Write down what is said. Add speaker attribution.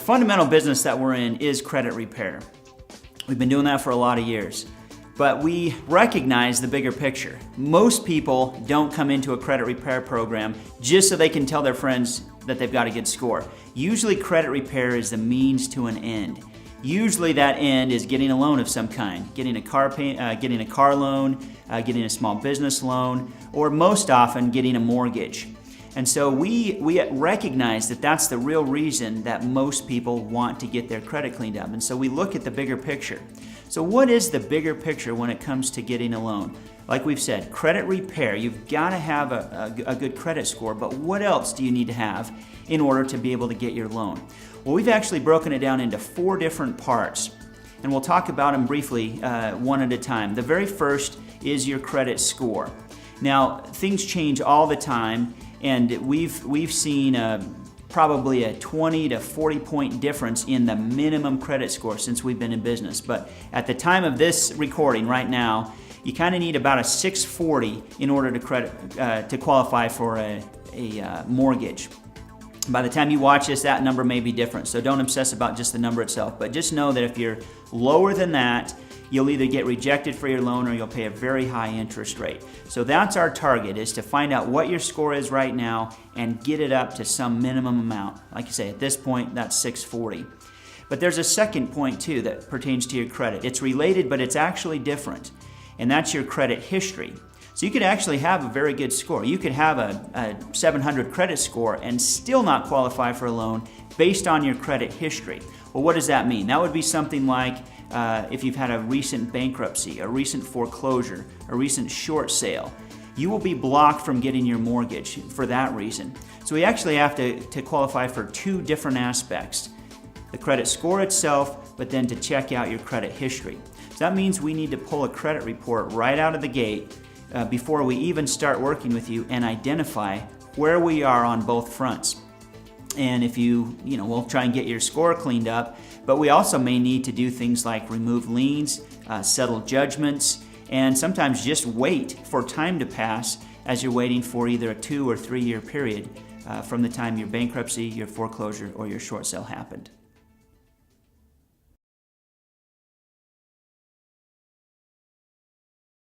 Speaker 1: fundamental business that we're in is credit repair. We've been doing that for a lot of years. But we recognize the bigger picture. Most people don't come into a credit repair program just so they can tell their friends that they've got a good score. Usually credit repair is the means to an end. Usually that end is getting a loan of some kind, getting a car loan, getting a small business loan, or most often getting a mortgage. And so we recognize that that's the real reason that most people want to get their credit cleaned up. And so we look at the bigger picture. So what is the bigger picture when it comes to getting a loan? Like we've said, credit repair, you've got to have a good credit score, but what else do you need to have in order to be able to get your loan? Well, we've actually broken it down into 4 different parts, and we'll talk about them briefly one at a time. The very first is your credit score. Now, things change all the time, and we've seen probably a 20 to 40 point difference in the minimum credit score since we've been in business. But at the time of this recording right now, you kind of need about a 640 in order to qualify for a mortgage. By the time you watch this, that number may be different, so don't obsess about just the number itself. But just know that if you're lower than that, you'll either get rejected for your loan or you'll pay a very high interest rate. So that's our target, is to find out what your score is right now and get it up to some minimum amount. Like you say, at this point, that's 640. But there's a second point too that pertains to your credit. It's related, but it's actually different, and that's your credit history. So you could actually have a very good score. You could have a 700 credit score and still not qualify for a loan based on your credit history. Well, what does that mean? That would be something like if you've had a recent bankruptcy, a recent foreclosure, a recent short sale. You will be blocked from getting your mortgage for that reason. So we actually have to qualify for 2 different aspects. The credit score itself, but then to check out your credit history. So that means we need to pull a credit report right out of the gate before we even start working with you and identify where we are on both fronts. And if we'll try and get your score cleaned up, but we also may need to do things like remove liens, settle judgments, and sometimes just wait for time to pass as you're waiting for either a 2 or 3 year period from the time your bankruptcy, your foreclosure, or your short sale happened.